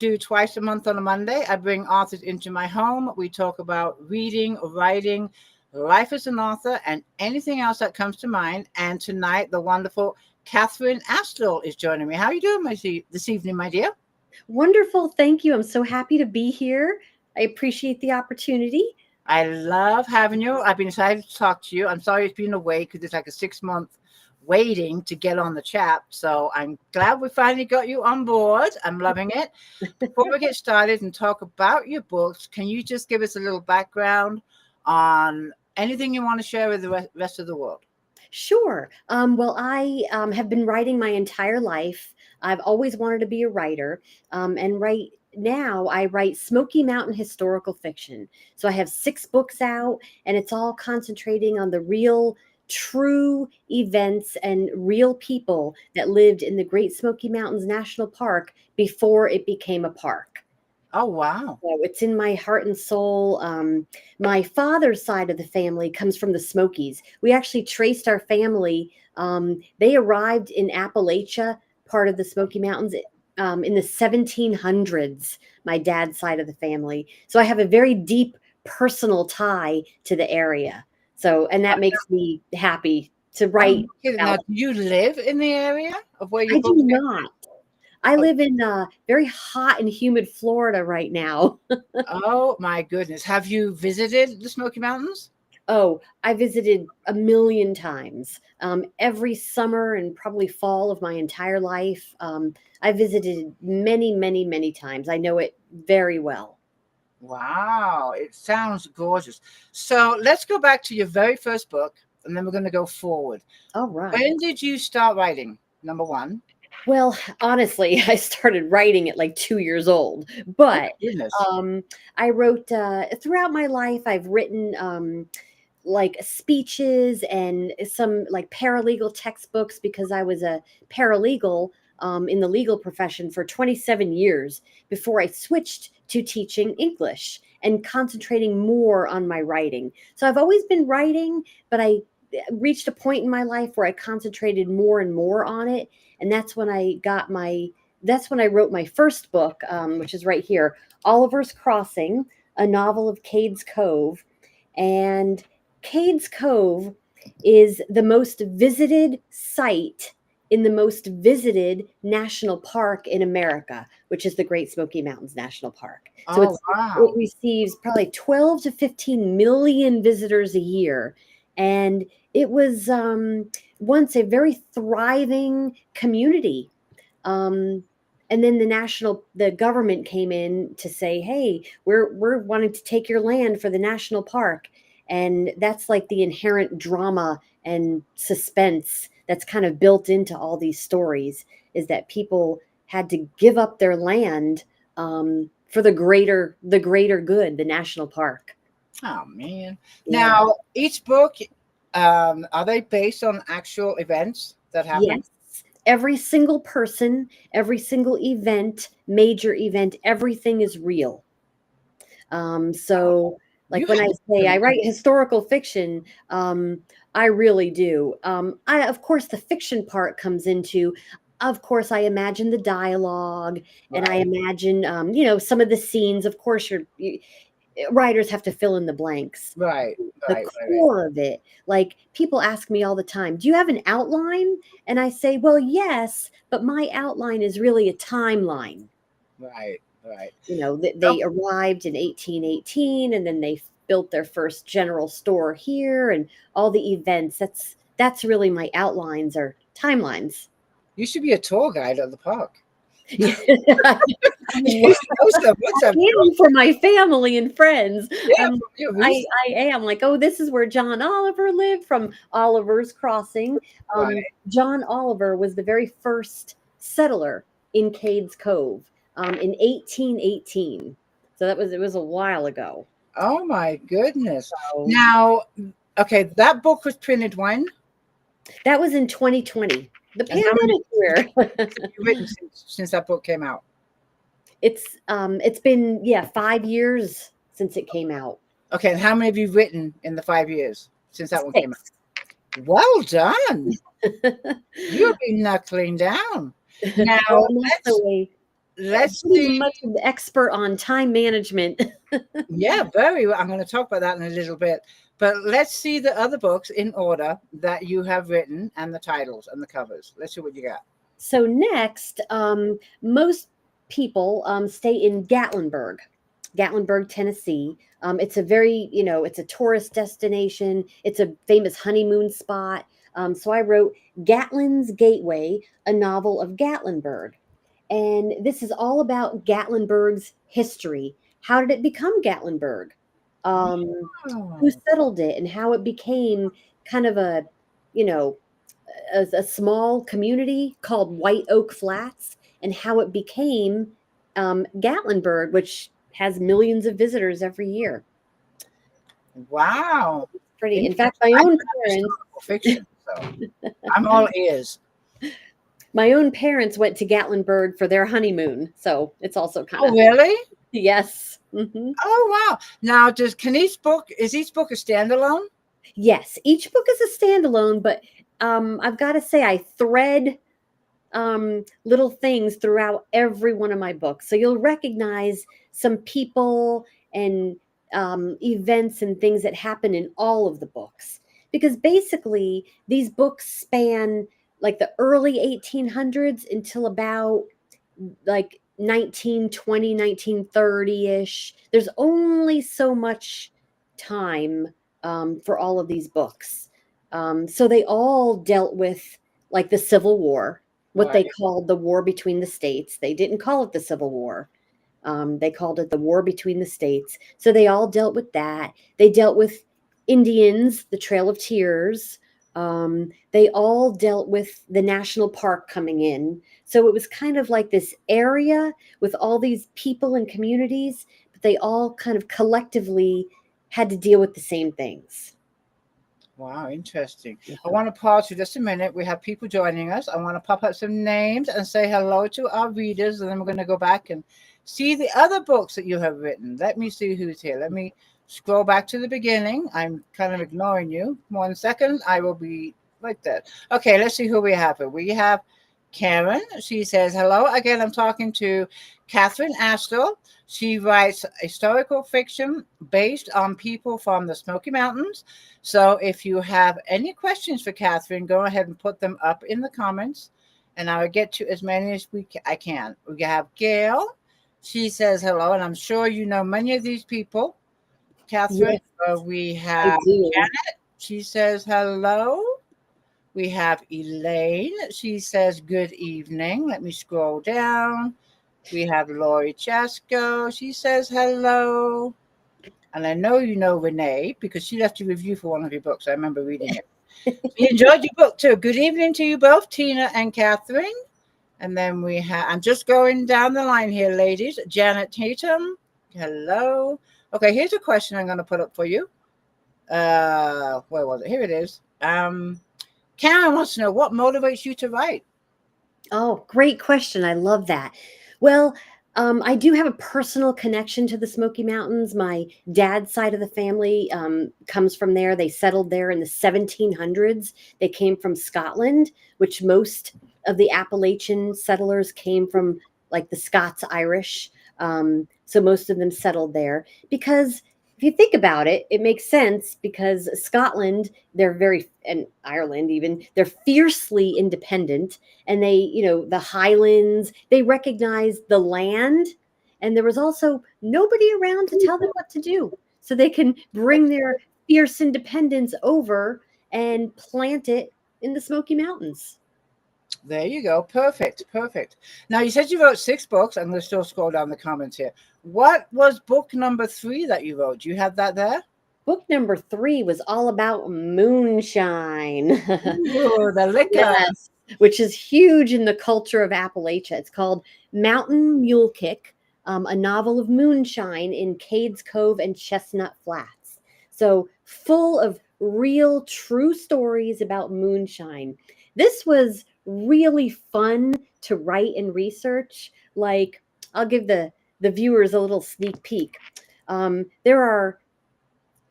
do twice a month on a Monday. I bring authors into my home. We talk about reading, writing, life as an author, and anything else that comes to mind. And tonight, the wonderful Catherine Astl is joining me. How are you doing this evening, my dear? Wonderful. Thank you. I'm so happy to be here. I appreciate the opportunity. I love having you. I've been excited to talk to you. I'm sorry it's been away because it's like a 6-month waiting to get on the chat. So I'm glad we finally got you on board. I'm loving it. Before we get started and talk about your books, can you just give us a little background on anything you want to share with the rest of the world? Sure. Well, I have been writing my entire life. I've always wanted to be a writer. And right now, I write Smoky Mountain historical fiction. So I have 6 books out, and it's all concentrating on the real, true events and real people that lived in the Great Smoky Mountains National Park before it became a park. Oh, wow. So it's in my heart and soul. My father's side of the family comes from the Smokies. We actually traced our family. They arrived in Appalachia, part of the Smoky Mountains, in the 1700s, my dad's side of the family. So I have a very deep personal tie to the area. So, and that makes me happy to write. Now, do you live in the area of where you I do not. I live in very hot and humid Florida right now. Oh, my goodness. Have you visited the Smoky Mountains? Oh, I visited a million times. Every summer and probably fall of my entire life. I visited many, many, many times. I know it very well. Wow. It sounds gorgeous. So let's go back to your very first book, and then we're going to go forward. All right. When did you start writing, number one? Well, honestly, I started writing at like 2 years old, but I wrote throughout my life. I've written like speeches and some like paralegal textbooks because I was a paralegal in the legal profession for 27 years before I switched to teaching English and concentrating more on my writing. So I've always been writing, but I reached a point in my life where I concentrated more and more on it. And that's when that's when I wrote my first book, which is right here, Oliver's Crossing, a novel of Cades Cove. And Cades Cove is the most visited site in the most visited national park in America, which is the Great Smoky Mountains National Park. So it receives probably 12 to 15 million visitors a year. And it was once a very thriving community. And then the government came in to say, hey, we're wanting to take your land for the national park. And that's like the inherent drama and suspense that's kind of built into all these stories, is that people had to give up their land for the greater good, the national park. Oh, man. Yeah. Now, each book, are they based on actual events that happened? Yes. Every single person, every single event, major event, everything is real. So like when I say I write historical fiction, I really do. Of course, the fiction part comes into, of course, I imagine the dialogue and I imagine, some of the scenes. Of course, writers have to fill in the blanks. Right. The core of it. Like people ask me all the time, do you have an outline? And I say, well, yes, but my outline is really a timeline. Right. They arrived in 1818 and then they built their first general store here and all the events. That's really my outlines or timelines. You should be a tour guide of the park. For my family and friends. I am like, oh, this is where John Oliver lived from Oliver's Crossing. John Oliver was the very first settler in Cades Cove in 1818. So it was a while ago. Oh my goodness. So, now, okay, that book was printed when? That was in 2020. The pandemic year. You've written since that book came out? It's been 5 years since it came out. Okay, and how many have you written in the 5 years since that one came out? Well done. You've been knuckling down. Now let's pretty see. much an expert on time management. Yeah, very well. I'm going to talk about that in a little bit. But let's see the other books in order that you have written and the titles and the covers. Let's see what you got. So next, most people stay in Gatlinburg, Tennessee. It's a very, it's a tourist destination. It's a famous honeymoon spot. So I wrote Gatlin's Gateway, a novel of Gatlinburg. And this is all about Gatlinburg's history. How did it become Gatlinburg? Who Oh, settled it and how it became kind of a, you know, a small community called White Oak Flats and how it became Gatlinburg, which has millions of visitors every year. wow. Pretty. In fact, Interesting. my I own love parents, historical fiction, so I'm all ears. went to Gatlinburg for their honeymoon, so it's also kind Oh, of really? yes. Mm-hmm. Oh, wow. Now, is each book a standalone? Yes, each book is a standalone, but I've got to say I thread little things throughout every one of my books. So you'll recognize some people and events and things that happen in all of the books. Because basically, these books span like the early 1800s until about like 1920, 1930-ish. There's only so much time for all of these books. So they all dealt with like the Civil War, what they Right. called the war between the states. They didn't call it the Civil War. They called it the war between the states. So they all dealt with that. They dealt with Indians, the Trail of Tears. They all dealt with the national park coming in. So it was kind of like this area with all these people and communities, but they all kind of collectively had to deal with the same things. Wow, interesting. I want to pause for just a minute. We have people joining us. I want to pop up some names and say hello to our readers, and then we're going to go back and see the other books that you have written. Let me see who's here. Let me scroll back to the beginning. I'm kind of ignoring you. 1 second. I will be like that. Okay, let's see who we have here. We have Karen. She says, hello. Again, I'm talking to Catherine Astl. She writes historical fiction based on people from the Smoky Mountains. So if you have any questions for Catherine, go ahead and put them up in the comments, and I will get to as many as I can. We have Gail. She says hello, and I'm sure you know many of these people. Catherine, Yes, we I have do. Janet. She says hello. We have Elaine. She says good evening. Let me scroll down. We have Lori Chasco. She says hello. And I know you know Renee because she left a review for one of your books. I remember reading it. We enjoyed your book too. Good evening to you both, Tina and Catherine. And then we have, I'm just going down the line here, ladies. Janet Tatum. Hello. Okay, here's a question I'm going to put up for you. Where was it? Here it is. Karen wants to know what motivates you to write. Oh, great question. I love that. Well, I do have a personal connection to the Smoky Mountains. My dad's side of the family comes from there. They settled there in the 1700s. They came from Scotland, which most of the Appalachian settlers came from, like the Scots Irish. So most of them settled there because if you think about it, it makes sense because Scotland, and Ireland even, they're fiercely independent and they, the highlands, they recognized the land, and there was also nobody around to tell them what to do, so they can bring their fierce independence over and plant it in the Smoky Mountains. There you go. Perfect. Perfect. Now, you said you wrote 6 books. I'm going to still scroll down the comments here. What was book number 3 that you wrote? Do you have that there? Book number 3 was all about moonshine. Ooh, the liquor. Yes, which is huge in the culture of Appalachia. It's called Mountain Mule Kick, a novel of moonshine in Cades Cove and Chestnut Flats. So full of real, true stories about moonshine. This was really fun to write and research. Like, I'll give the viewers a little sneak peek. There are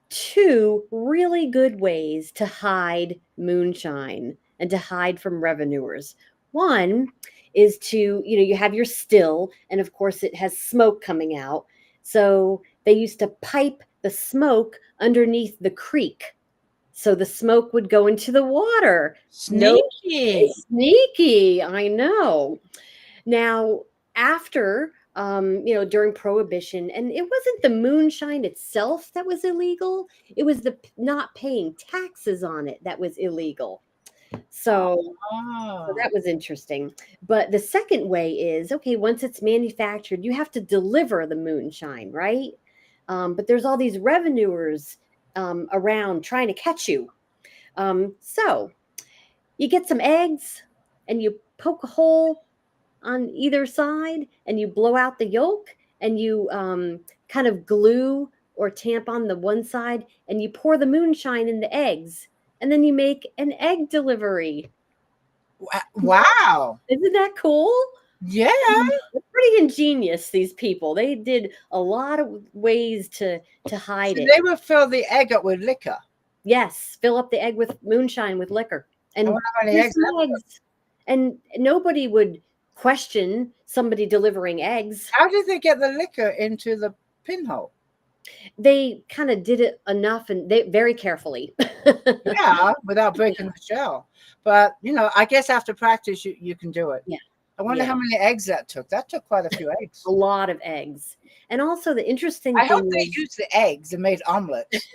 2 really good ways to hide moonshine and to hide from revenuers. One is to, you have your still, and of course it has smoke coming out. So they used to pipe the smoke underneath the creek. So the smoke would go into the water. Sneaky. Sneaky, I know. Now, after, during Prohibition, and it wasn't the moonshine itself that was illegal, it was the not paying taxes on it that was illegal. So that was interesting. But the second way is, okay, once it's manufactured, you have to deliver the moonshine, right? But there's all these revenuers around trying to catch you. So you get some eggs and you poke a hole on either side and you blow out the yolk and you kind of glue or tamp on the one side and you pour the moonshine in the eggs and then you make an egg delivery. Wow. Isn't that cool? Yeah. They're pretty ingenious, these people. They did a lot of ways to hide it. They would fill the egg up with liquor. Yes, fill up the egg with moonshine with liquor. And eggs. And nobody would question somebody delivering eggs. How did they get the liquor into the pinhole? They kind of did it enough and they very carefully. Yeah, without breaking the shell. But, I guess after practice, you can do it. Yeah. I wonder how many eggs that took. That took quite a few eggs. A lot of eggs. And also the interesting thing. I hope they used the eggs and made omelets.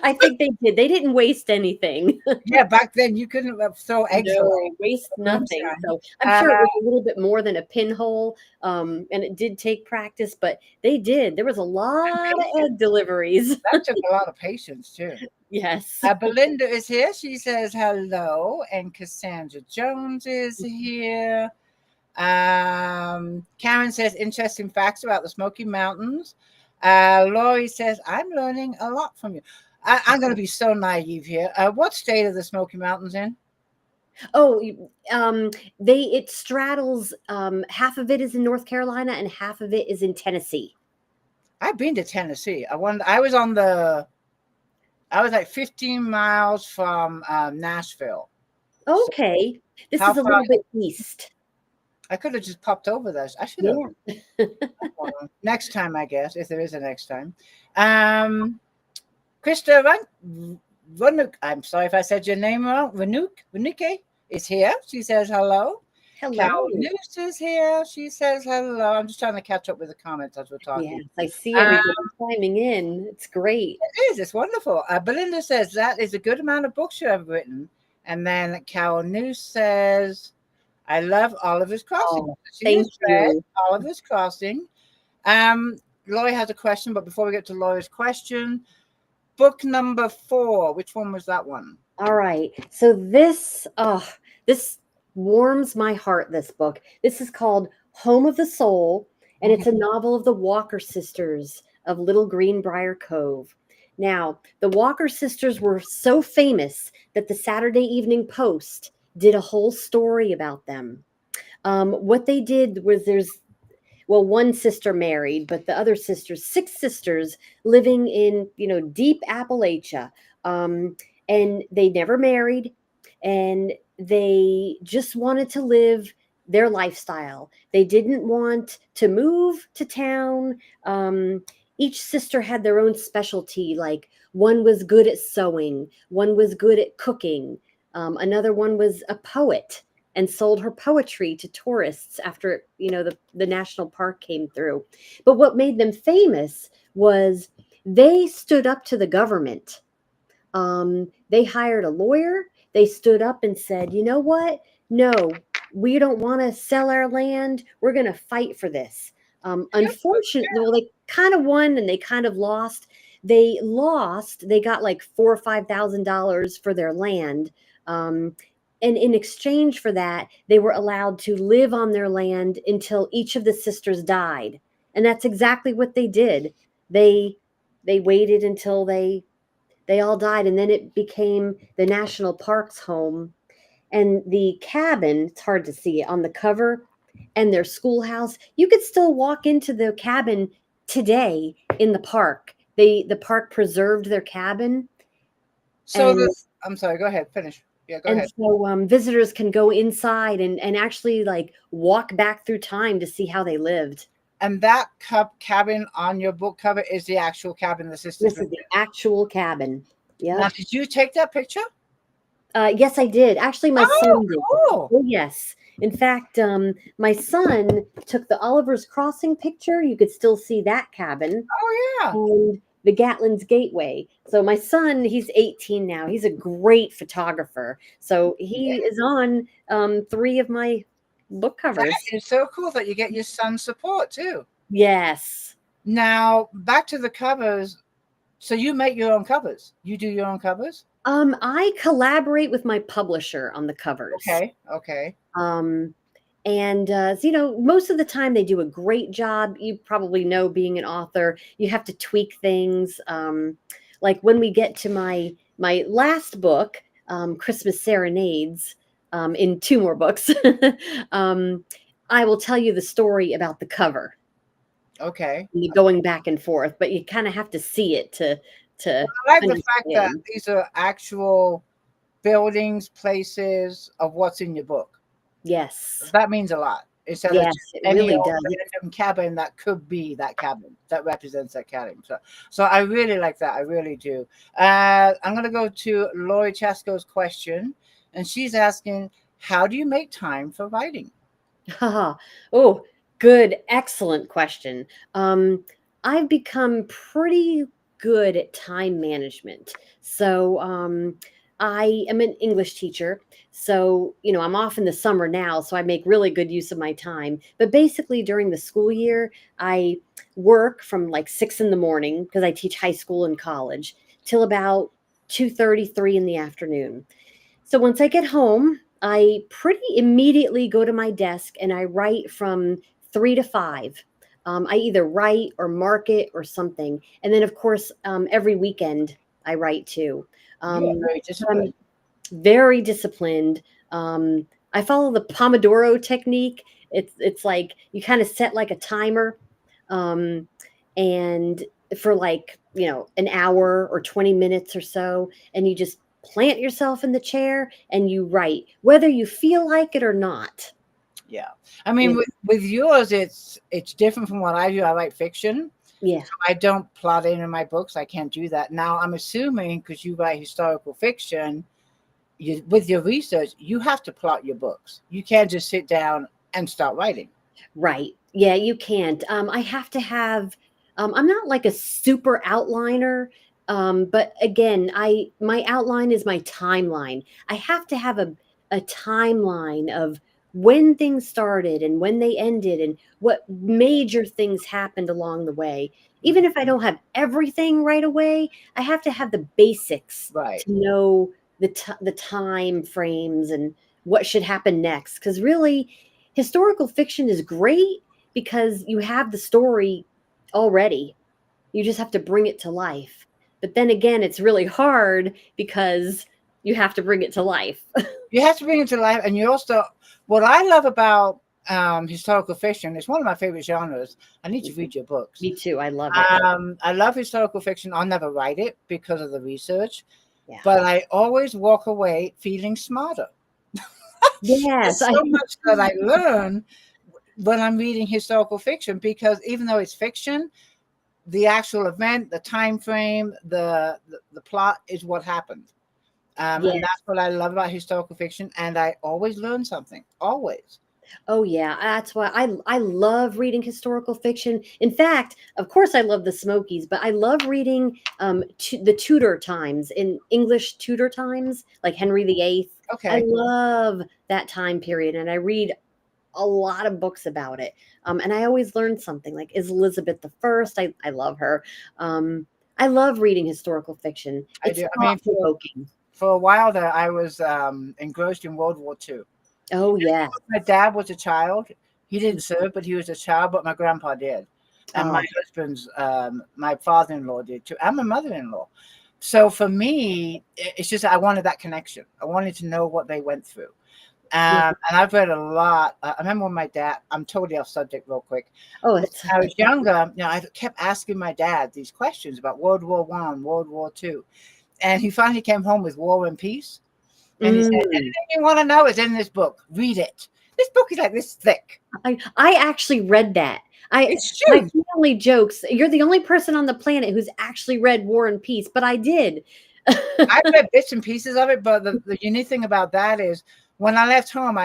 I think they did. They didn't waste anything. Yeah, back then you couldn't throw eggs away. Waste nothing. So I'm sure it was a little bit more than a pinhole, and it did take practice, but they did. There was a lot of egg deliveries. That took a lot of patience too. Yes. Belinda is here. She says hello, and Cassandra Jones is here. Karen says interesting facts about the Smoky Mountains. Lori says, I'm learning a lot from you. I'm going to be so naive here. What state are the Smoky Mountains in? Oh, it straddles, half of it is in North Carolina and half of it is in Tennessee. I've been to Tennessee. I was like 15 miles from Nashville. Okay. So this is a little bit east. I could have just popped over this. I should have. Yeah. Next time, I guess, if there is a next time. Krista Vanuk, I'm sorry if I said your name wrong. Vanuke is here. She says hello. Hello. Cal News is here. She says hello. I'm just trying to catch up with the comments as we're talking. Yes, I see everybody chiming in. It's great. It is. It's wonderful. Belinda says that is a good amount of books you have written. And then Cal News says, I love Oliver's Crossing. Oh, thank you. Oliver's Crossing. Lori has a question, but before we get to Lori's question, book number 4. Which one was that one? All right. So this warms my heart, this book. This is called Home of the Soul, and it's a novel of the Walker sisters of Little Greenbrier Cove. Now, the Walker sisters were so famous that the Saturday Evening Post did a whole story about them. What they did was one sister married, but the other sisters, 6 sisters living in, deep Appalachia. And they never married, and they just wanted to live their lifestyle. They didn't want to move to town. Each sister had their own specialty. Like one was good at sewing, one was good at cooking. Another one was a poet and sold her poetry to tourists after, the national park came through. But what made them famous was they stood up to the government. They hired a lawyer. They stood up and said, you know what? No, we don't want to sell our land. We're going to fight for this. Unfortunately, they kind of won and they kind of lost. They lost. They got like $4,000 or $5,000 for their land. And in exchange for that, they were allowed to live on their land until each of the sisters died. And that's exactly what they did. They waited until they all died, and then it became the national park's home. And the cabin, it's hard to see it on the cover, and their schoolhouse, you could still walk into the cabin today in the park. The park preserved their cabin. So I'm sorry, go ahead, finish. Yeah, go And ahead. so visitors can go inside and actually like walk back through time to see how they lived. And that cabin on your book cover is the actual cabin the sisters This lived is the actual cabin. in. Now, Yep. did you take that picture? Yes, I did. Actually, my Oh, son did. cool. Oh, yes. In fact, my son took the Oliver's Crossing picture. You could still see that cabin Oh, yeah. and the Gatlin's Gateway. So my son, he's 18 now. He's a great photographer. So he is on 3 of my book That covers. is so cool that you get your son's support too. Yes. Now, back to the covers. So you make your own covers. You do your own covers? I collaborate with my publisher on the covers. Okay. Okay. Um, and most of the time they do a great job. You probably know, being an author, you have to tweak things. Like when we get to my last book, Christmas Serenades, in 2 more books, I will tell you the story about the cover. Okay. Going back and forth, but you kind of have to see it to I like the fact that understand. these are actual buildings, places of what's in your book. Yes. That means a lot. Instead of Yes, just it any really old does. random cabin that could be that cabin that represents that cabin. So I really like that. I really do. I'm going to go to Lori Chasco's question, and she's asking, how do you make time for writing? Oh, good. Excellent question. I've become pretty good at time management. So, I am an English teacher. So, I'm off in the summer now. So I make really good use of my time. But basically, during the school year, I work from like 6 in the morning, because I teach high school and college, till about 2:33 in the afternoon. So once I get home, I pretty immediately go to my desk and I write from 3 to 5. I either write or market or something. And then, of course, every weekend I write too. You are very I'm disciplined. very disciplined. I follow the Pomodoro technique. It's like you kind of set like a timer, um, and for like an hour or 20 minutes or so, and you just plant yourself in the chair and you write, whether you feel like it or not. Yeah. I mean, You with yours, it's different from what I do. I write fiction. Yeah, I don't plot in my books. I can't do that. Now, I'm assuming because you write historical fiction, with your research, you have to plot your books. You can't just sit down and start writing. right. Yeah, you can't. I have to have. I'm not like a super outliner, but again, my outline is my timeline. I have to have a timeline of when things started and when they ended and what major things happened along the way. Even if I don't have everything right away, I have to have the basics Right. to know the time frames and what should happen next. Because really, historical fiction is great because you have the story already. You just have to bring it to life. But then again, it's really hard because you have to bring it to life. You have to bring it to life. And you also, what I love about historical fiction, it's one of my favorite genres. I need to read your books. Me too. I love it. I love historical fiction. I'll never write it because of the research, Yeah. but I always walk away feeling smarter. Yes. There's so much that I learn when I'm reading historical fiction, because even though it's fiction, the actual event, the time frame, the plot is what happened. And Yes. that's what I love about historical fiction. And I always learn something, always. Oh yeah, that's why I love reading historical fiction. In fact, of course, I love the Smokies, but I love reading the Tudor times, in English Tudor times, like Henry VIII. I Okay. love that time period, and I read a lot of books about it. And I always learn something. Like, is Elizabeth the First? I love her. I love reading historical fiction. I It's do. I thought mean, provoking. for a while there, I was engrossed in World War II. Oh yeah. My dad was a child. He didn't serve, but he was a child, but my grandpa did. And Oh my husband's, my father-in-law did too, and my mother-in-law. So for me, it's just I wanted that connection. I wanted to know what they went through. yeah. And I've read a lot. I remember when my dad, I'm totally off subject real quick. Oh, When it's I was younger, I kept asking my dad these questions about World War I, World War II. And he finally came home with War and Peace. And he said, anything you want to know is in this book. Read it. This book is like this thick. I actually read that. It's true. My family jokes, you're the only person on the planet who's actually read War and Peace, but I did. I read bits and pieces of it, but the unique thing about that is when I left home,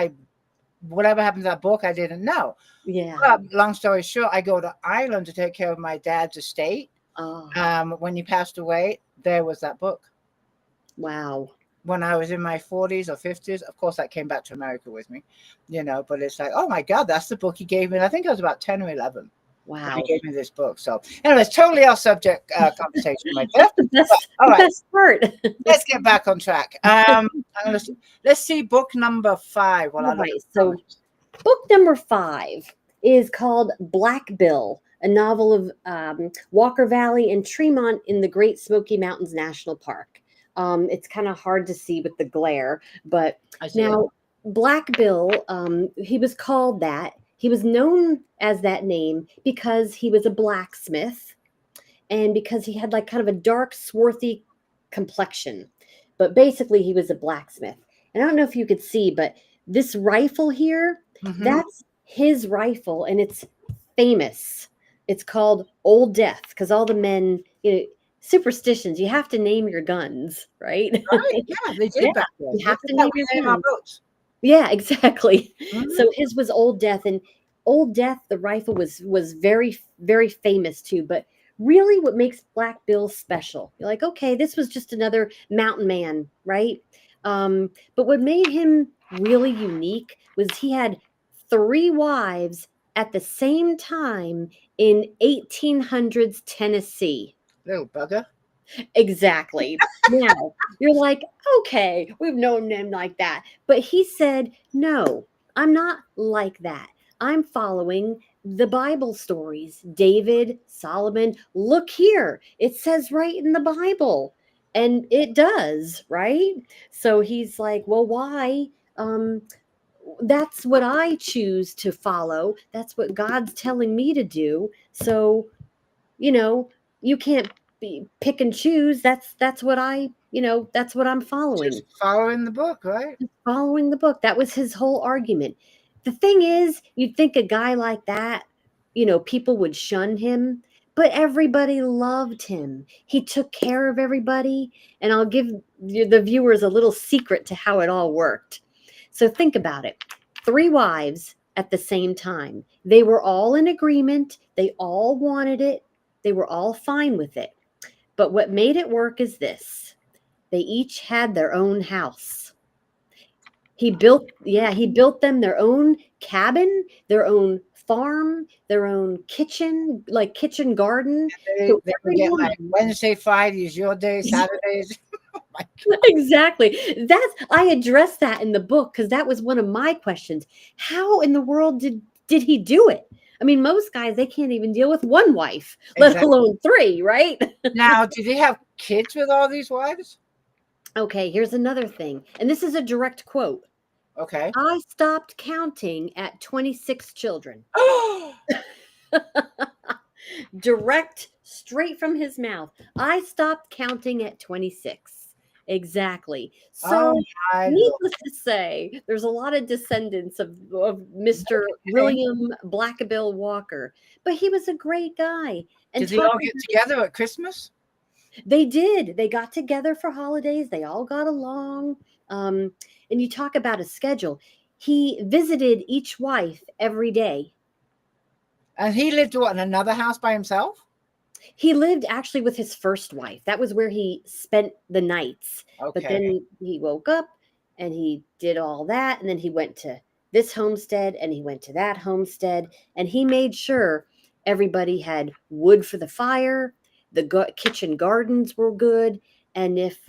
whatever happened to that book, I didn't know. Yeah. But long story short, I go to Ireland to take care of my dad's estate. Oh. When he passed away, there was that book. Wow. When I was in my 40s or 50s, of course, that came back to America with me, but it's like, oh my God, that's the book he gave me. And I think I was about 10 or 11. Wow. He gave me this book. So anyways, totally off subject conversation. That's the best part. Let's get back on track. Let's see book number 5. All right. So book number 5 is called Black Bill, a novel of Walker Valley and Tremont in the Great Smoky Mountains National Park. It's kind of hard to see with the glare, but now Black Bill, he was called that. He was known as that name because he was a blacksmith and because he had like kind of a dark, swarthy complexion. But basically, he was a blacksmith. And I don't know if you could see, but this rifle here, that's his rifle, and it's famous. It's called Old Death because all the men, superstitions, you have to name your guns, right? Right, yeah, they did back then. You have to name your guns. Boats. Yeah, exactly. So his was Old Death, and Old Death, the rifle was very, very famous too. But really what makes Black Bill special, you're like, okay, this was just another mountain man, right? But what made him really unique was he had 3 wives at the same time in 1800s Tennessee. Little bugger. Exactly. Now, you're like, okay, we've known him like that. But he said, no, I'm not like that. I'm following the Bible stories. David, Solomon, look here. It says right in the Bible. And it does, right? So he's like, well, why? That's what I choose to follow. That's what God's telling me to do. So, you can't pick and choose. That's what that's what I'm following. Just following the book, right? Following the book. That was his whole argument. The thing is, you'd think a guy like that, people would shun him, but everybody loved him. He took care of everybody. And I'll give the viewers a little secret to how it all worked. So think about it. 3 wives at the same time. They were all in agreement. They all wanted it. They were all fine with it. But what made it work is this. They each had their own house. He built them their own cabin, their own farm, their own kitchen, like kitchen garden. They would get like Wednesday, Fridays, your day, Saturdays. Exactly. I addressed that in the book because that was one of my questions. How in the world did he do it? I mean, most guys, they can't even deal with 1 wife, let alone 3, right? Now, did he have kids with all these wives? Okay, here's another thing. And this is a direct quote. Okay. I stopped counting at 26 children. Direct, straight from his mouth. I stopped counting at 26. Exactly. So, needless to say, there's a lot of descendants of Mr. William Black Bill Walker, but he was a great guy. And did they all get together at Christmas? They did. They got together for holidays. They all got along. And you talk about a schedule. He visited each wife every day. And he lived in another house by himself? He lived actually with his first wife. That was where he spent the nights. Okay. But then he woke up and he did all that. And then he went to this homestead and he went to that homestead. And he made sure everybody had wood for the fire. The kitchen gardens were good. And if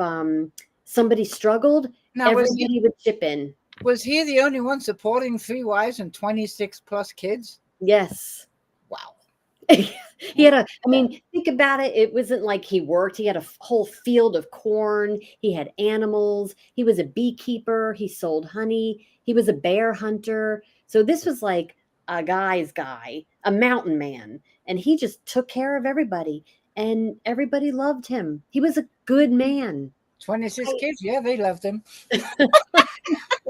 somebody struggled, everybody would chip in. Was he the only one supporting 3 wives and 26 plus kids? Yes. Wow. He had think about it. It wasn't like he worked. He had a whole field of corn. He had animals. He was a beekeeper. He sold honey. He was a bear hunter. So this was like a guy's guy, a mountain man. And he just took care of everybody. And everybody loved him. He was a good man. 26 kids, yeah, they loved him.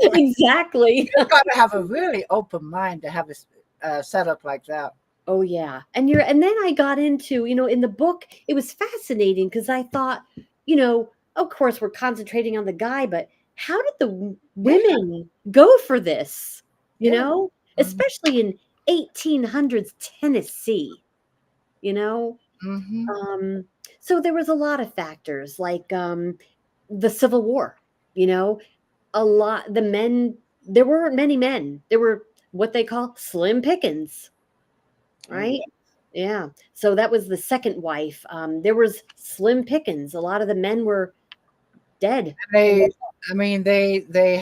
Exactly. You've got to have a really open mind to have a setup like that. Oh yeah. And then I got into, in the book, it was fascinating because I thought, of course we're concentrating on the guy, but how did the women go for this? Especially in 1800s Tennessee, so there was a lot of factors like the Civil War, there weren't many men. There were what they call slim pickings. Right? Yeah. So that was the second wife. There was slim pickings. A lot of the men were dead. They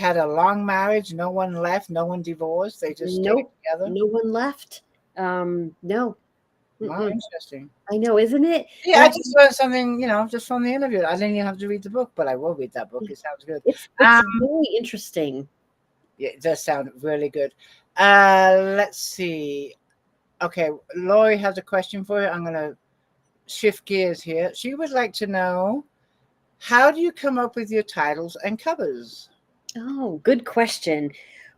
had a long marriage. No one left. No one divorced. They just stayed together. No one left. No. Wow, interesting. I know, isn't it? Yeah, I just learned something, just from the interview. I didn't even have to read the book, but I will read that book. It sounds good. It's very interesting. Yeah, it does sound really good. Let's see. Okay, Lori has a question for you. I'm going to shift gears here. She would like to know, how do you come up with your titles and covers? Oh, good question.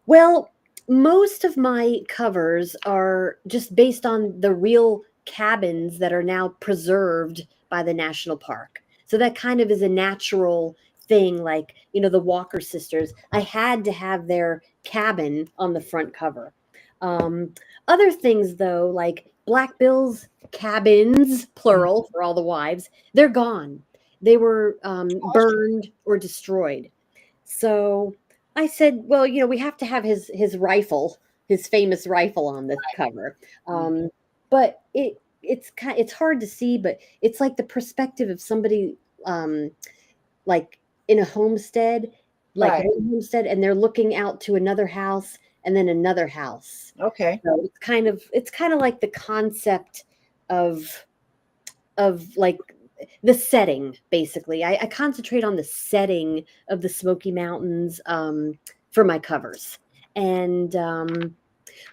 Well, most of my covers are just based on the real cabins that are now preserved by the national park. So that kind of is a natural thing, like, the Walker sisters. I had to have their cabin on the front cover. Other things, though, like Black Bill's cabins, plural for all the wives, they're gone. They were burned or destroyed. So I said, well, we have to have his rifle, his famous rifle on the cover. But it's hard to see, but it's like the perspective of somebody like in a homestead, like one homestead, and they're looking out to another house and then another house. Okay. So it's kind of like the concept of like the setting, basically. I concentrate on the setting of the Smoky Mountains for my covers. And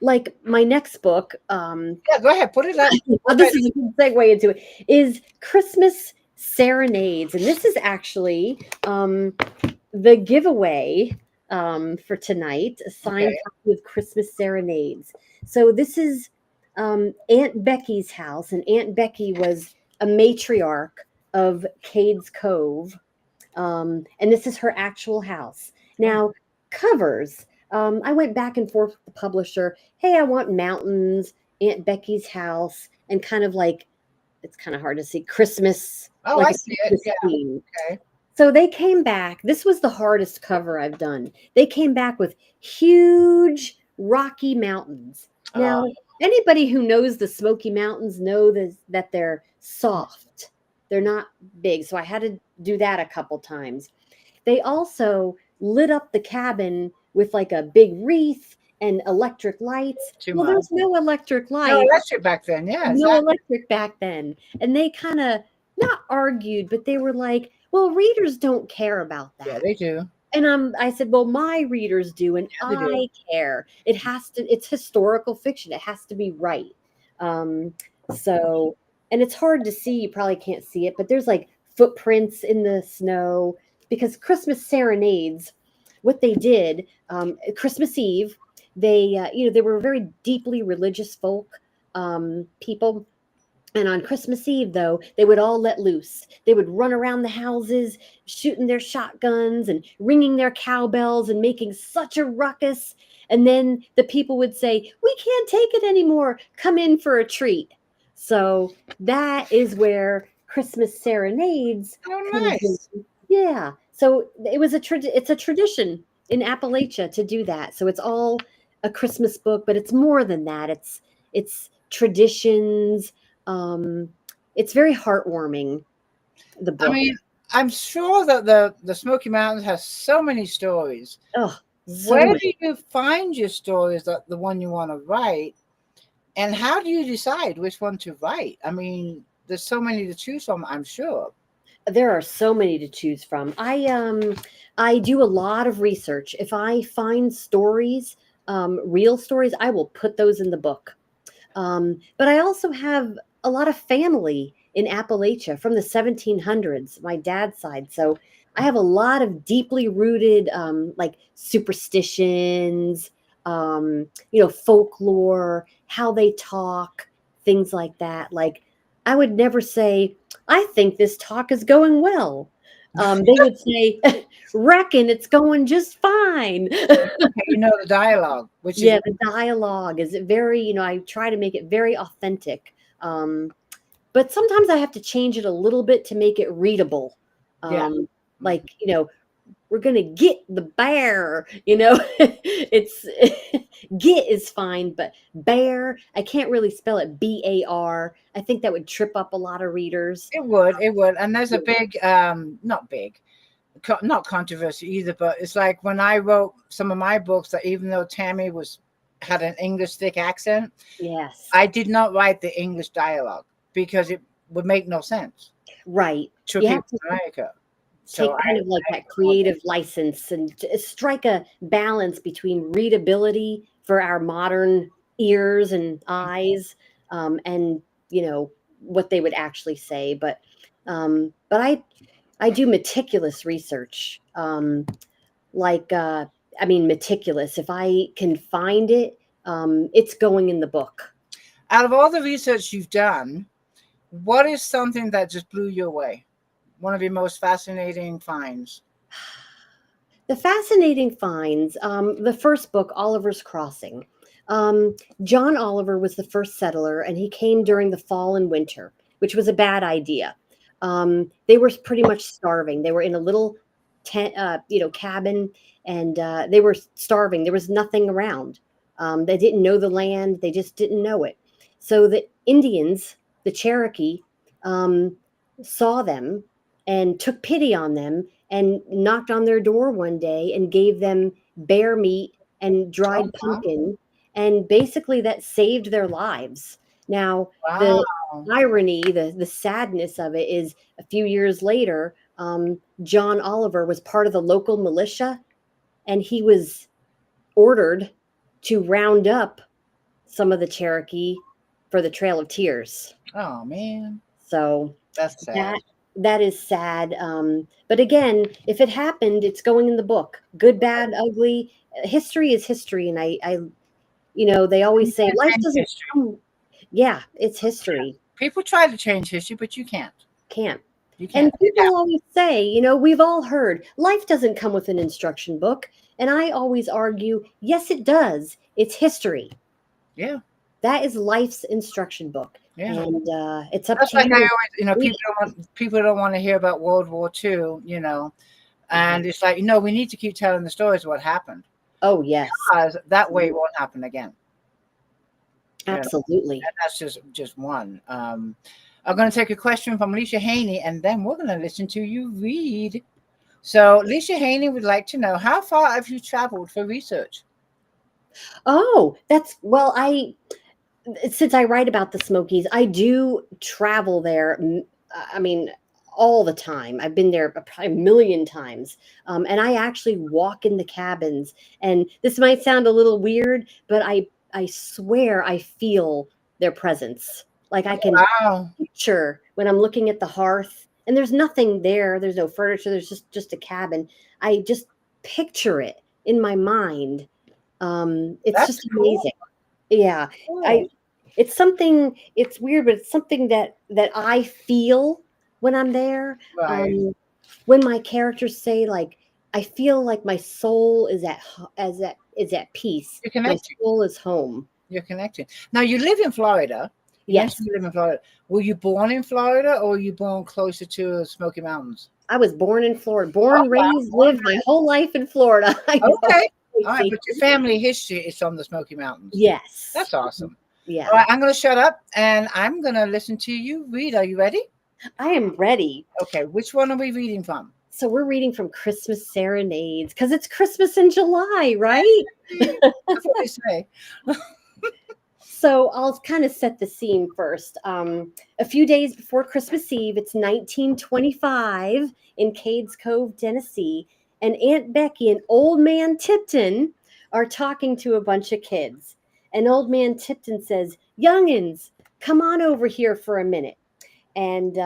like my next book, yeah, go ahead, put it up. This is a good segue into it, is Christmas Serenades. And this is actually the giveaway for tonight, a signed copy of Christmas Serenades. So this is Aunt Becky's house, and Aunt Becky was a matriarch of Cades Cove, and this is her actual house. Now, covers, I went back and forth with the publisher. Hey, I want mountains, Aunt Becky's house, and kind of like, it's kind of hard to see, Christmas. Oh, like I see it. Yeah. Okay. So they came back. This was the hardest cover I've done. They came back with huge rocky mountains. Now, anybody who knows the Smoky Mountains know that they're soft. They're not big. So I had to do that a couple times. They also lit up the cabin with like a big wreath and electric lights. There's no electric light. No electric back then, yeah. Exactly. No electric back then. And they kind of not argued, but they were like, well, readers don't care about that. Yeah, they do. And I said, well, my readers do, and I care. It's historical fiction. It has to be right. So, and it's hard to see. You probably can't see it, but there's like footprints in the snow, because Christmas Serenades, what they did, Christmas Eve, they were very deeply religious folk, people. And on Christmas Eve, though, they would all let loose. They would run around the houses, shooting their shotguns and ringing their cowbells and making such a ruckus. And then the people would say, we can't take it anymore. Come in for a treat. So that is where Christmas Serenades. Oh, nice. Yeah. So it's a tradition in Appalachia to do that. So it's all a Christmas book, but it's more than that. It's traditions. It's very heartwarming, the book. I mean, I'm sure that the Smoky Mountains has so many stories. Oh, where do you find your stories, that the one you want to write? And how do you decide which one to write? I mean, there's so many to choose from, I'm sure. There are so many to choose from. I do a lot of research. If I find stories, real stories, I will put those in the book. But I also have a lot of family in Appalachia from the 1700s, my dad's side. So I have a lot of deeply rooted, like superstitions, folklore, how they talk, things like that. Like I would never say, I think this talk is going well. They would say, reckon it's going just fine. Okay, the dialogue, which is the dialogue is very, I try to make it very authentic. But sometimes I have to change it a little bit to make it readable. yeah. Like, we're gonna get the bear, it's get is fine, but bear, I can't really spell it BAR. I think that would trip up a lot of readers. It would. And there's a big, not big, not controversy either, but it's like when I wrote some of my books, that even though Tammy had an English thick accent, yes, I did not write the English dialogue because it would make no sense. Right. To You people have to in America. take kind of like that creative license and strike a balance between readability for our modern ears and eyes, and what they would actually say. But I do meticulous research. Meticulous. If I can find it, it's going in the book. Out of all the research you've done, what is something that just blew you away? One of your most fascinating finds? The fascinating finds, the first book, Oliver's Crossing. John Oliver was the first settler, and he came during the fall and winter, which was a bad idea. They were pretty much starving. They were in a little tent, cabin, and they were starving. There was nothing around. They didn't know the land. They just didn't know it. So the Indians, the Cherokee, saw them and took pity on them and knocked on their door one day and gave them bear meat and dried pumpkin. And basically that saved their lives. Now, the irony, the sadness of it is a few years later, John Oliver was part of the local militia, and he was ordered to round up some of the Cherokee for the Trail of Tears. Oh, man. So that's sad. That is sad. But again, if it happened, it's going in the book. Good, bad, ugly. History is history. And I they always say life doesn't come. Yeah, it's history. Yeah. People try to change history, but you can't. You can't. And people always say, we've all heard life doesn't come with an instruction book. And I always argue, yes, it does. It's history. Yeah. That is life's instruction book. Yeah. And it's up That's to like you. I always, people don't want to hear about World War II, and it's like, we need to keep telling the stories of what happened. Oh, yes. Because that way it won't happen again. Absolutely. And that's just one. I'm going to take a question from Alicia Haney, and then we're going to listen to you read. So Alicia Haney would like to know, how far have you traveled for research? Oh, since I write about the Smokies, I do travel there. I mean, all the time. I've been there probably a million times. And I actually walk in the cabins. And this might sound a little weird, but I swear I feel their presence. Like I can picture when I'm looking at the hearth, and there's nothing there. There's no furniture. There's just a cabin. I just picture it in my mind. It's That's just amazing. Cool. Yeah. Cool. It's something, it's weird, but it's something that I feel when I'm there. Right. When my characters say, like, I feel like my soul is at peace. My soul is home. You're connected. Now you live in Florida. Yes. You live in Florida. Were you born in Florida, or were you born closer to Smoky Mountains? I was born in Florida. Raised, lived my whole life in Florida. Okay. All right, but your family history is from the Smoky Mountains. Yes. That's awesome. Yeah. All right, I'm going to shut up, and I'm going to listen to you read. Are you ready? I am ready. Okay, which one are we reading from? So we're reading from Christmas Serenades, because it's Christmas in July, right? That's what they say. So I'll kind of set the scene first. A few days before Christmas Eve, it's 1925 in Cades Cove, Tennessee, and Aunt Becky and Old Man Tipton are talking to a bunch of kids. And Old Man Tipton says, "Youngins, come on over here for a minute." And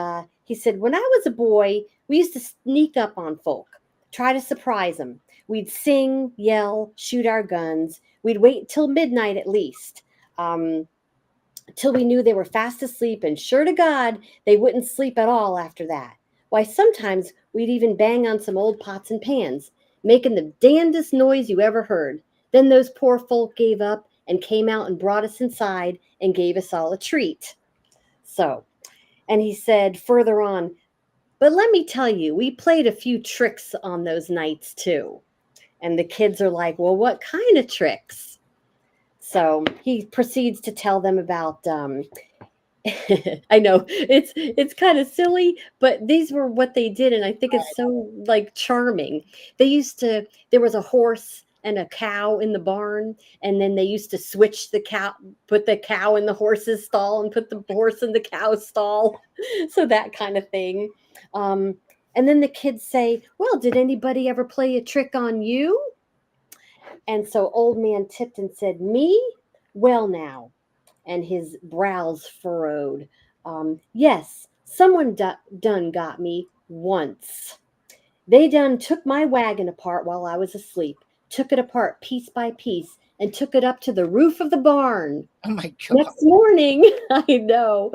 He said, when I was a boy, we used to sneak up on folk, try to surprise them. We'd sing, yell, shoot our guns. We'd wait till midnight at least, till we knew they were fast asleep, and sure to God, they wouldn't sleep at all after that. Why, sometimes we'd even bang on some old pots and pans, making the damnedest noise you ever heard. Then those poor folk gave up and came out and brought us inside and gave us all a treat. So, and he said further on, but let me tell you, we played a few tricks on those nights too. And the kids are like, well, what kind of tricks? So he proceeds to tell them about, I know it's kind of silly, but these were what they did. And I think it's so like charming. There was a horse and a cow in the barn. And then they used to switch the cow, put the cow in the horse's stall and put the horse in the cow's stall. So that kind of thing. And then the kids say, well, did anybody ever play a trick on you? And so old man Tipton said, me? Well, now. And his brows furrowed. Yes, someone done got me once. They done took my wagon apart while I was asleep, took it apart piece by piece, and took it up to the roof of the barn. Oh my God. Next morning, I know.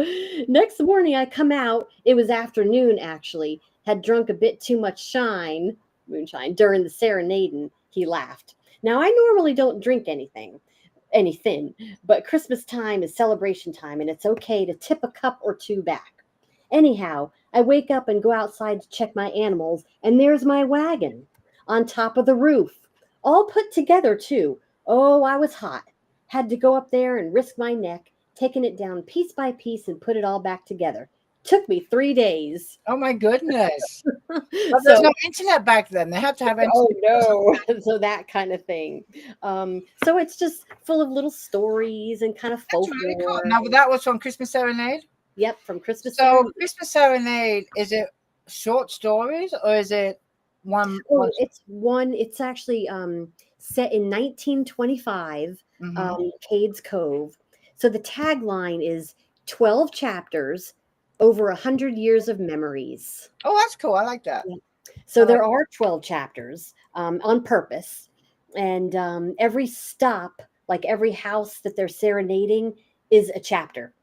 Next morning I come out, it was afternoon actually, had drunk a bit too much moonshine, during the serenading. He laughed. Now, I normally don't drink anything, but Christmas time is celebration time, and it's okay to tip a cup or two back. Anyhow, I wake up and go outside to check my animals, and there's my wagon on top of the roof, all put together too. Oh, I was hot. Had to go up there and risk my neck, taking it down piece by piece and put it all back together. Took me 3 days. Oh my goodness. But there's no internet back then. They have to have internet. Oh no. So that kind of thing. So it's just full of little stories and kind of folklore. That's really cool. Now, that was from Christmas Serenade? Yep, from Christmas Serenade. So Christmas Serenade, is it short stories or is it one? It's actually set in 1925, Cades Cove. So the tagline is 12 chapters, over 100 years of memories. Oh, that's cool. I like that. Yeah. So there are 12 chapters on purpose. And every stop, like every house that they're serenading, is a chapter.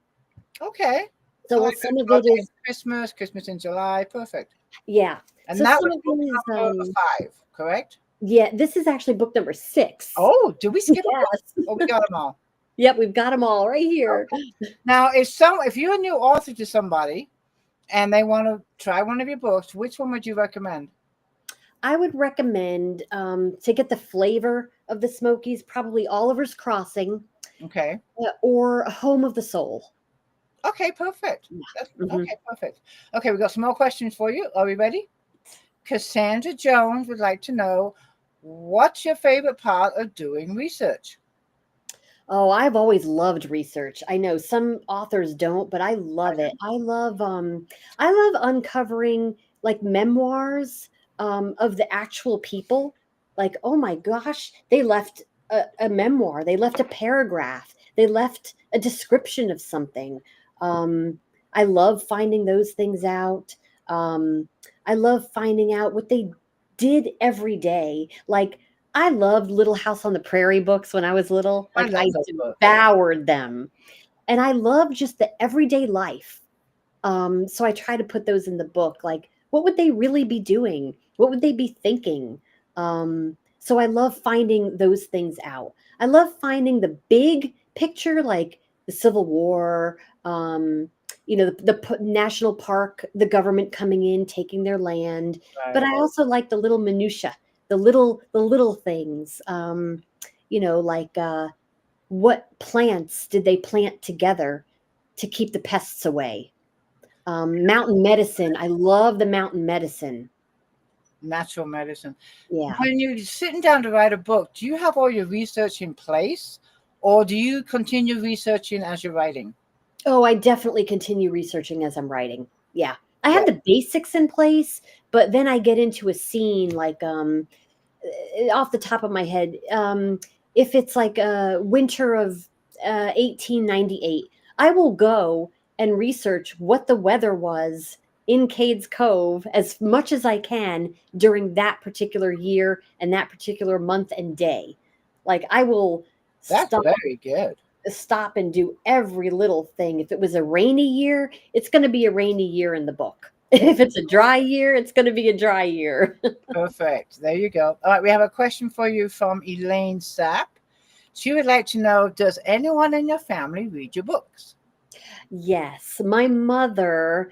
Okay. So like some of it is Christmas in July. Perfect. Yeah. And so that was book number 5, correct? Yeah. This is actually book number 6. Oh, did we skip it? Oh, we got them all. Yep, we've got them all right here. Okay. Now, if you're a new author to somebody and they want to try one of your books, which one would you recommend? I would recommend to get the flavor of the Smokies, probably Oliver's Crossing. Okay. Or Home of the Soul. Okay, perfect. Okay, perfect. Okay, we've got some more questions for you. Are we ready? Cassandra Jones would like to know, what's your favorite part of doing research? Oh, I've always loved research. I know some authors don't, but I love it. I love uncovering like memoirs of the actual people. Like, oh my gosh, they left a memoir. They left a paragraph. They left a description of something. I love finding those things out. I love finding out what they did every day. Like, I loved Little House on the Prairie books when I was little. Like, I devoured them. And I love just the everyday life. So I try to put those in the book. Like, what would they really be doing? What would they be thinking? So I love finding those things out. I love finding the big picture, like the Civil War, the national park, the government coming in, taking their land. Right. But I also like the little minutia. The little things, like what plants did they plant together to keep the pests away? Mountain medicine. I love the mountain medicine. Natural medicine. Yeah. When you're sitting down to write a book, do you have all your research in place, or do you continue researching as you're writing? Oh, I definitely continue researching as I'm writing. Yeah. I have the basics in place, but then I get into a scene like off the top of my head, if it's like a winter of 1898, I will go and research what the weather was in Cades Cove as much as I can during that particular year and that particular month and day. Like I will That's stop very good. stop and do every little thing. If it was a rainy year, it's going to be a rainy year in the book. If it's a dry year, it's going to be a dry year. Perfect. There you go. All right, we have a question for you from Elaine Sapp. She would like to know, does anyone in your family read your books? Yes, my mother,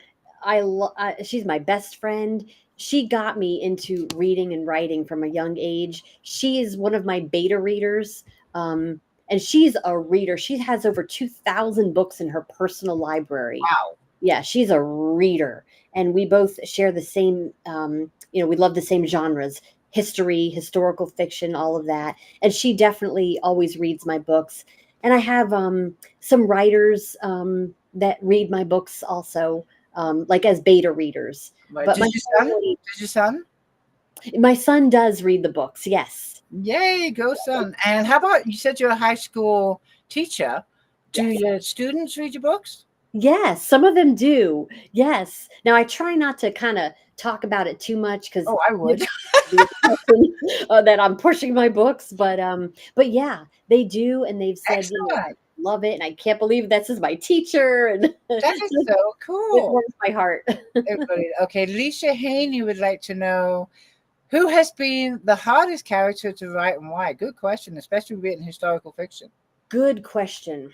she's my best friend. She got me into reading and writing from a young age. She is one of my beta readers. And she's a reader. She has over 2,000 books in her personal library. Wow. Yeah, she's a reader. And we both share the same, we love the same genres: history, historical fiction, all of that. And she definitely always reads my books. And I have some writers that read my books also, like as beta readers. Right. But Did your son? My son does read the books, yes. Yay, go son. And how about, you said you're a high school teacher. Do Yes. your students read your books? Yes, some of them do. Yes. Now I try not to kind of talk about it too much because Oh, I would. that I'm pushing my books, but yeah, they do, and they've said, I love it, and I can't believe this is my teacher, and that is so cool. It warms my heart. Okay, Lisa Haney would like to know, who has been the hardest character to write and why? Good question, especially written historical fiction. Good question.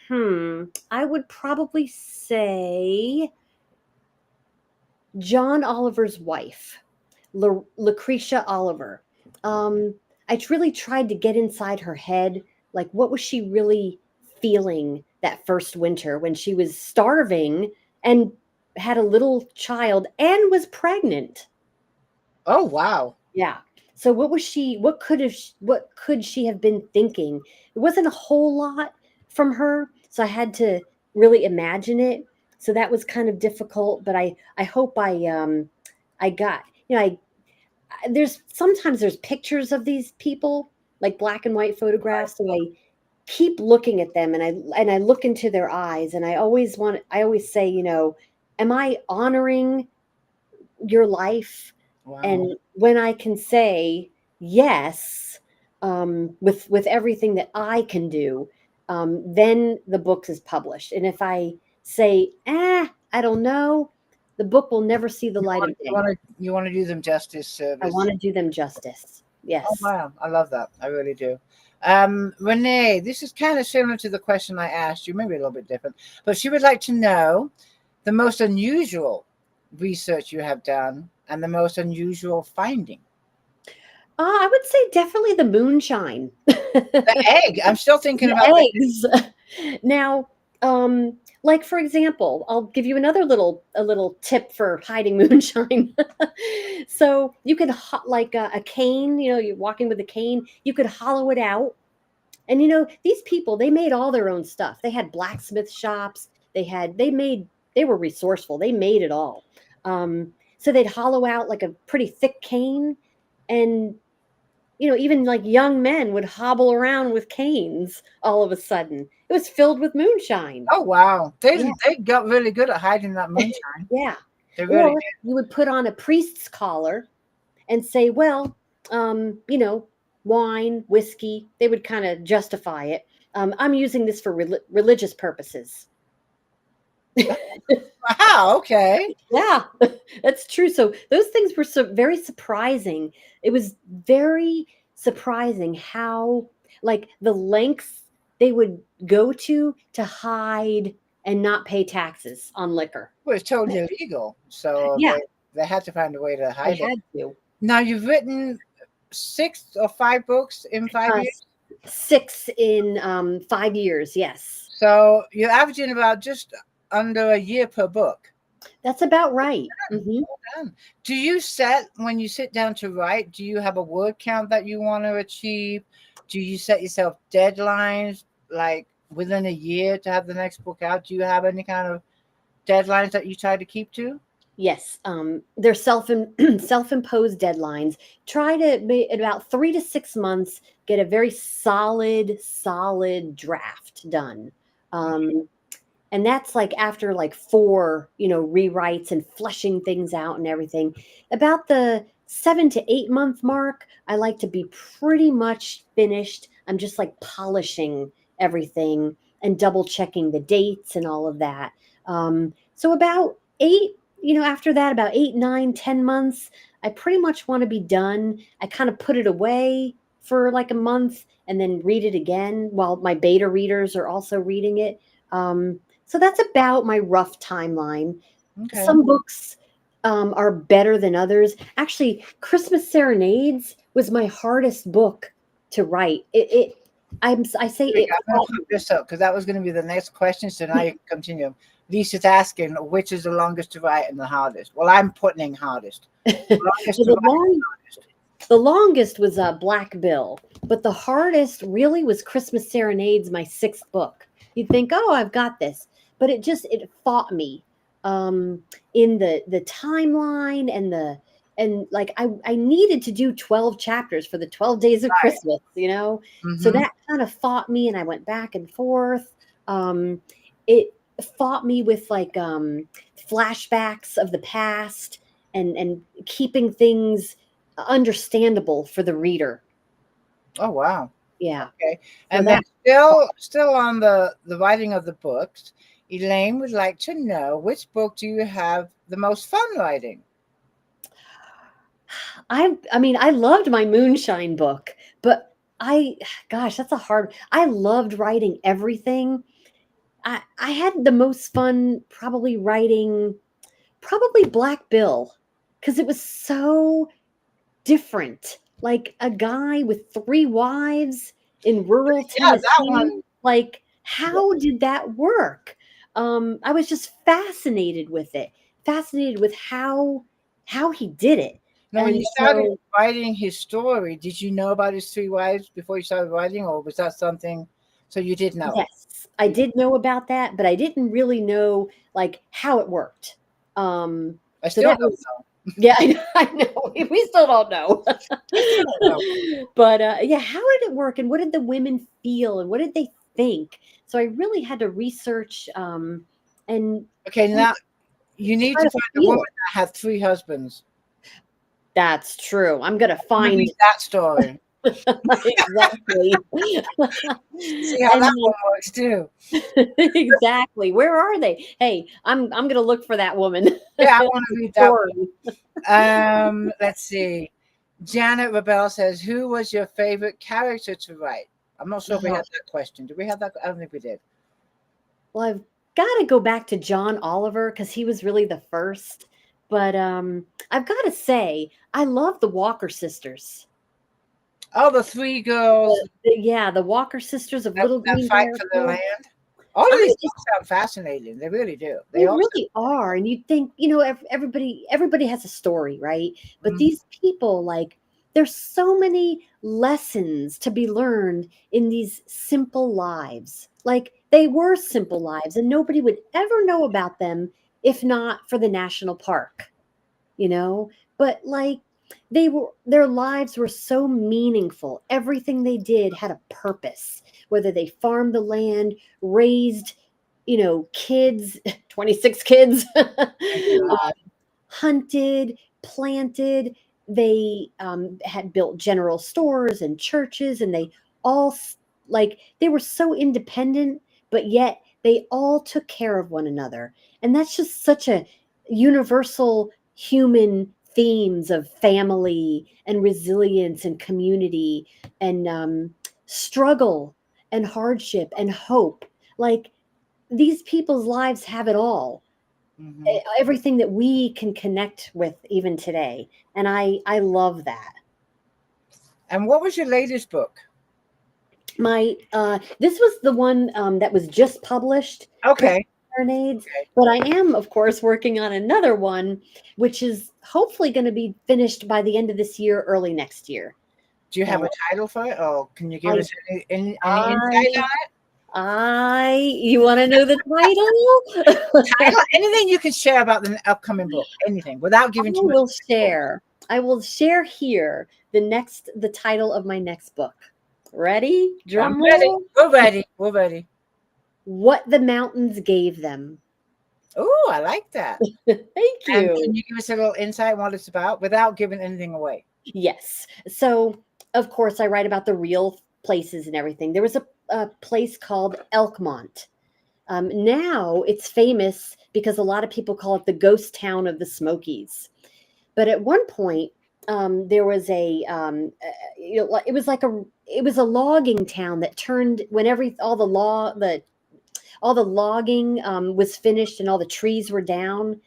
I would probably say John Oliver's wife, Lucretia Oliver. I really tried to get inside her head. Like, what was she really feeling that first winter when she was starving and had a little child and was pregnant? Oh, wow. Yeah. So what could she have been thinking? It wasn't a whole lot from her, so I had to really imagine it. So that was kind of difficult, but I hope I got, there's pictures of these people, like black and white photographs, and I keep looking at them, and I look into their eyes, and I always say, am I honoring your life? Wow. And when I can say yes, with everything that I can do, then the book is published. And if I say, I don't know, the book will never see the light of day. You want to do them justice, service. I want to do them justice. Yes. Oh, wow. I love that. I really do. Renee, this is kind of similar to the question I asked you, maybe a little bit different, but she would like to know the most unusual research you have done and the most unusual finding. I would say definitely the moonshine. The egg. I'm still thinking about eggs. Now, like for example, I'll give you a little tip for hiding moonshine. So you could like a cane. You're walking with a cane. You could hollow it out, and these people, they made all their own stuff. They had blacksmith shops. They were resourceful. They made it all. So they'd hollow out like a pretty thick cane, and even like young men would hobble around with canes all of a sudden. It was filled with moonshine. Oh, wow. They got really good at hiding that moonshine. Yeah. They really did. You would put on a priest's collar and say, well, wine, whiskey. They would kind of justify it. I'm using this for religious purposes. Wow, okay. Yeah, that's true. So those things were very surprising. It was very surprising how, like, the lengths they would go to hide and not pay taxes on liquor. Well, it's totally illegal. So yeah, they had to find a way to hide it. Had to. Now, you've written 6 or 5 books in 5 years? 6 in 5 years, yes. So you're averaging about just under a year per book. That's about right. Well done. Do you when you sit down to write, do you have a word count that you want to achieve? Do you set yourself deadlines, like within a year to have the next book out? Do you have any kind of deadlines that you try to keep to? Yes. They're self-imposed deadlines. Try to be about 3 to 6 months, get a very solid draft done. And that's like after like 4, rewrites and fleshing things out and everything. About the 7 to 8 month mark, I like to be pretty much finished. I'm just like polishing everything and double checking the dates and all of that. So about 8, after that, about 8, 9, 10 months, I pretty much want to be done. I kind of put it away for like a month and then read it again while my beta readers are also reading it. So that's about my rough timeline. Okay. Some books are better than others. Actually, Christmas Serenades was my hardest book to write. I say it. I'm going to put this up because that was going to be the next question. So now you can continue. Lisa's asking which is the longest to write and the hardest. Well, I'm putting hardest. The longest was Black Bill, but the hardest really was Christmas Serenades, my 6th book. You'd think, oh, I've got this, but it fought me in the timeline and like I needed to do 12 chapters for the 12 days of Christmas, so that kind of fought me, and I went back and forth. It fought me with like flashbacks of the past and keeping things understandable for the reader. Oh, wow. Yeah. Okay. And so then still on the writing of the books, Elaine would like to know, which book do you have the most fun writing? I loved my Moonshine book, but that's I loved writing everything. I had the most fun probably writing Black Bill, because it was so different. Like a guy with 3 wives in rural Tennessee. That one. Like, how did that work? I was just fascinated with it. Fascinated with how he did it. Now, when you started writing his story, did you know about his 3 wives before you started writing, or was that something? So you did know? Yes, I did know about that, but I didn't really know like how it worked. I still don't know. Yeah, I know. We still don't know. But yeah, how did it work, and what did the women feel, and what did they think? So I really had to research. And okay, now you need to find a woman that had 3 husbands. That's true. I'm gonna find that story. Exactly. See how that one works too. Exactly. Where are they? Hey, I'm gonna look for that woman. Yeah, I want to read that one. Let's see. Janet Rebel says, who was your favorite character to write? I'm not sure if we had that question. Did we have that? I don't think we did. Well, I've got to go back to John Oliver because he was really the first. But I've got to say, I love the Walker sisters. Oh, the 3 girls. The Walker sisters of Little Green fight for their land. All of these books sound fascinating. They really do. They really are. And you'd think, everybody has a story, right? But these people, like, there's so many lessons to be learned in these simple lives. Like, they were simple lives, and nobody would ever know about them if not for the national park, But like, their lives were so meaningful. Everything they did had a purpose, whether they farmed the land, raised, kids, 26 kids, hunted, planted. They had built general stores and churches, and they all, like, they were so independent, but yet they all took care of one another. And that's just such a universal human themes of family and resilience and community and struggle and hardship and hope. Like, these people's lives have it all. Everything that we can connect with even today. And I love that. And what was your latest book? This was the one that was just published. Okay. Serenades, but I am, of course, working on another one, which is hopefully going to be finished by the end of this year, early next year. Do you have a title for it, or can you give us any insight on it? You want to know the title? Anything you can share about the upcoming book, anything, without giving too much. I will share here the title of my next book. Ready? Drum roll. We're ready. What the Mountains Gave Them. Oh, I like that. Thank And you. can you give us a little insight on what it's about without giving anything away? Yes. So, of course, I write about the real places and everything. There was a place called Elkmont. Now it's famous because a lot of people call it the ghost town of the Smokies. But at one point, there was it was like it was a logging town that turned when all the logging was finished and all the trees were down.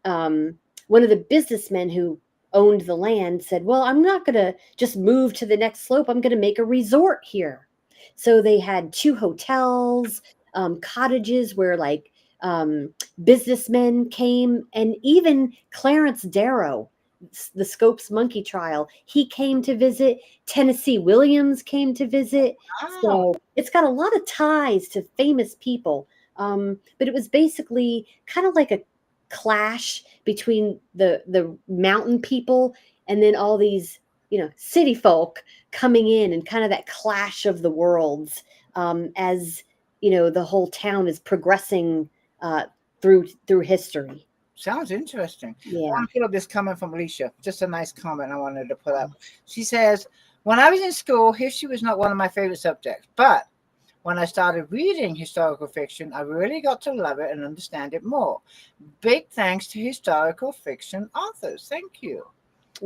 One of the businessmen who owned the land said, "Well, I'm not going to just move to the next slope. I'm going to make a resort here." So they had 2 hotels, cottages where businessmen came, and even Clarence Darrow, the Scopes monkey trial, he came to visit. Tennessee Williams came to visit. Wow. So it's got a lot of ties to famous people. But it was basically kind of like a clash between the mountain people and then all these city folk coming in, and kind of that clash of the worlds, as the whole town is progressing through history. Sounds interesting. I Yeah. want to put up this comment from Alicia. Just a nice comment I wanted to put up. She says, when I was in school, history was not one of my favorite subjects, but when I started reading historical fiction, I really got to love it and understand it more. Big thanks to historical fiction authors. Thank you.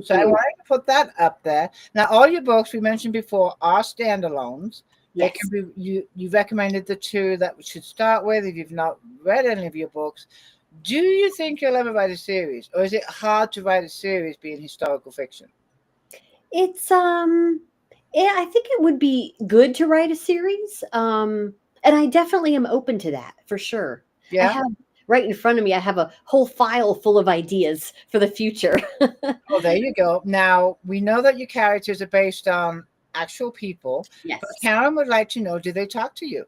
So I wanted to put that up there. Now, all your books we mentioned before are standalones. They Yes. can be you recommended the 2 that we should start with if you've not read any of your books. Do you think you'll ever write a series, or is it hard to write a series being historical fiction? It's yeah, I think it would be good to write a series. And I definitely am open to that for sure. I Yeah. have right in front of me, I have a whole file full of ideas for the future. Oh, there you go. Now we know that your characters are based on actual people, but Yes. Karen would like to know: do they talk to you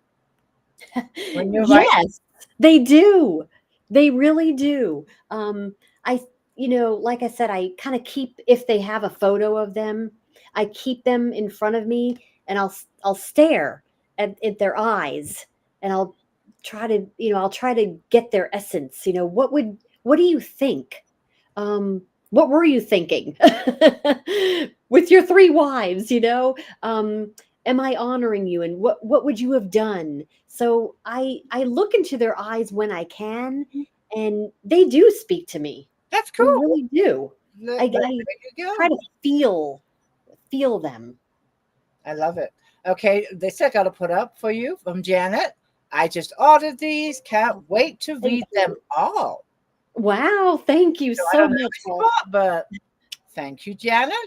when you're writing? Yes, they do. They really do. I, like I said, I kind of keep, if they have a photo of them, I keep them in front of me, and I'll stare at their eyes, and I'll try to get their essence. What do you think? What were you thinking with your 3 wives? Am I honoring you, and what would you have done? So I look into their eyes when I can, and they do speak to me. That's They cool. really do. There I you try go. to feel them. I love it. Okay, this I got to put up for you from Janet. I just ordered these. Can't wait to Thank read them you. all. Wow, thank you So I so don't know much. what you bought, but thank you, Janet.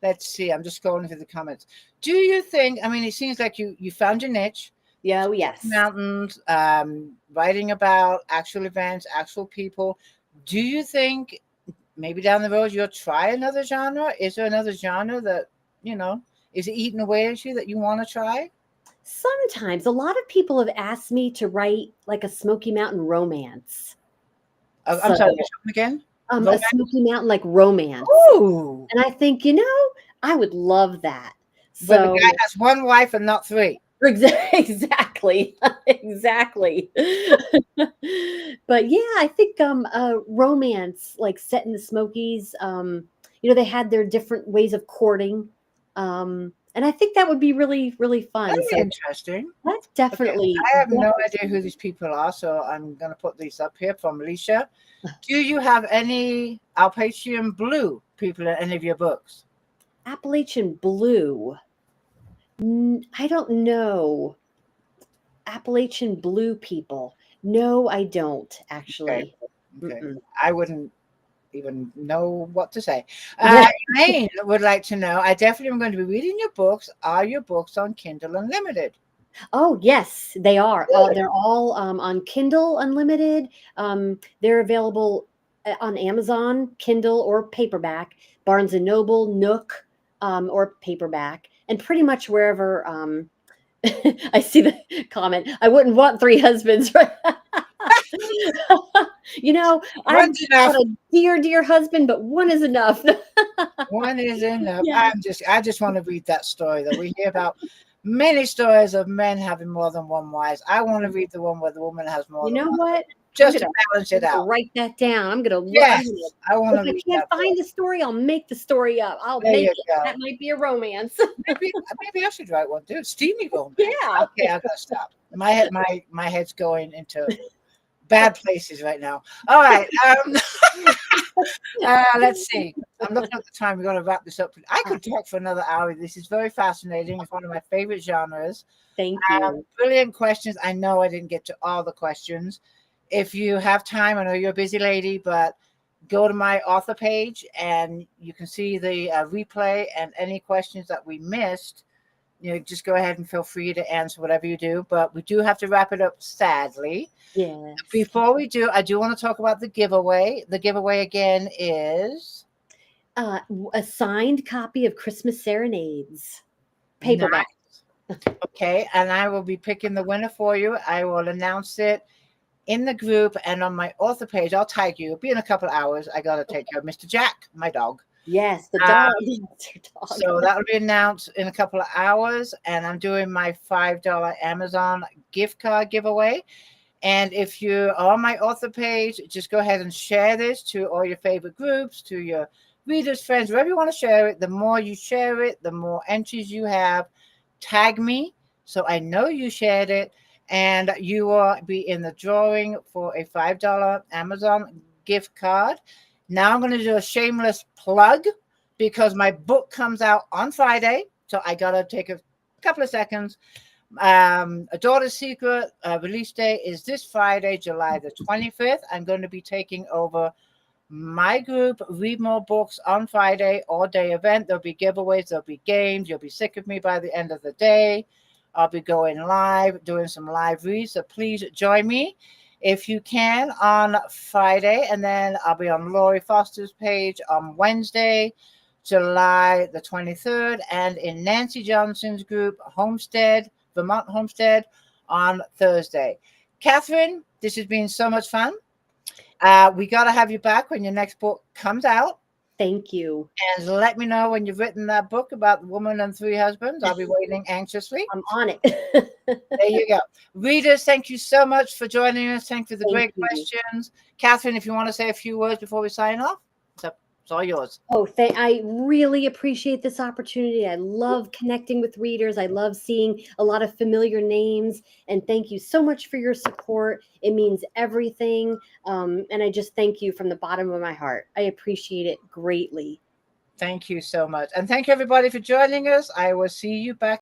Let's see. I'm just scrolling through the comments. Do you think? I mean, it seems like you found your niche. Yeah, oh, yes. Mountains, writing about actual events, actual people. Do you think maybe down the road you'll try another genre? Is there another genre that you know is eating away at you that you want to try? Sometimes a lot of people have asked me to write like a Smoky Mountain romance. I'm So, sorry. Come again? a Romance? Smoky Mountain like romance. Ooh, And I think, I would love that. where the guy So has 1 wife and not 3. exactly. Exactly. But yeah, I think a romance like set in the Smokies, they had their different ways of courting. And I think that would be really, really fun. Very So interesting. that's Okay, definitely, I have no definitely idea who these people are, so I'm gonna put these up here from Alicia. Do you have any Alpatian blue people in any of your books? Appalachian Blue. I don't know. Appalachian Blue people. No, I don't Okay, actually. okay. Mm-mm. I wouldn't even know what to say. Elaine would like to know. I definitely am going to be reading your books. Are your books on Kindle Unlimited? Oh, yes, they are. Good. They're all on Kindle Unlimited. They're available on Amazon, Kindle or paperback, Barnes and Noble, Nook, or paperback, and pretty much wherever. I see the comment. I wouldn't want 3 husbands. I've One's enough. got a dear, dear husband, but one is enough. One is enough. Yeah. I just want to read that story that we hear about many stories of men having more than one wife. I want to read the one where the woman has more. You than know one, what? just to balance it out. Write that down. I'm gonna look. Yes, I want to. If I can't find the story, I'll make the story up. I'll make it. Go. That might be a romance. maybe I should write one too. Steamy romance. Yeah. Okay, I gotta stop. My head's going into bad places right now. All right. Let's see. I'm looking at the time. We're going to wrap this up. I could talk for another hour. This is very fascinating. It's one of my favorite genres. Thank you. Brilliant questions. I know I didn't get to all the questions. If you have time, I know you're a busy lady, but go to my author page and you can see the replay and any questions that we missed. Just go ahead and feel free to answer whatever you do. But we do have to wrap it up, sadly. Yes. Before we do, I do want to talk about the giveaway. The giveaway again is a signed copy of Christmas Serenades, paperback. Nice. Okay, and I will be picking the winner for you. I will announce it in the group and on my author page. I'll tag you. It'll be in a couple of hours. I got to take care of Mr. Jack, my dog. Yes, the dog. So that will be announced in a couple of hours. And I'm doing my $5 Amazon gift card giveaway. And if you're on my author page, just go ahead and share this to all your favorite groups, to your readers, friends, wherever you want to share it. The more you share it, the more entries you have. Tag me so I know you shared it. And you will be in the drawing for a $5 Amazon gift card. Now I'm going to do a shameless plug because my book comes out on Friday. So I got to take a couple of seconds. A Daughter's Secret release day is this Friday, July the 25th. I'm going to be taking over my group, Read More Books, on Friday, all-day event. There'll be giveaways. There'll be games. You'll be sick of me by the end of the day. I'll be going live, doing some live reads. So please join me if you can on Friday. And then I'll be on Lori Foster's page on Wednesday, July the 23rd. And in Nancy Johnson's group, Vermont Homestead, on Thursday. Catherine, this has been so much fun. We got to have you back when your next book comes out. Thank you. And let me know when you've written that book about the woman and three husbands. I'll be waiting anxiously. I'm on it. There you go. Readers, thank you so much for joining us. Thank you for the great questions. Catherine, if you want to say a few words before we sign off, it's all yours. Oh, I really appreciate this opportunity. I love connecting with readers. I love seeing a lot of familiar names. And thank you so much for your support. It means everything. And I just thank you from the bottom of my heart. I appreciate it greatly. Thank you so much. And thank you, everybody, for joining us. I will see you back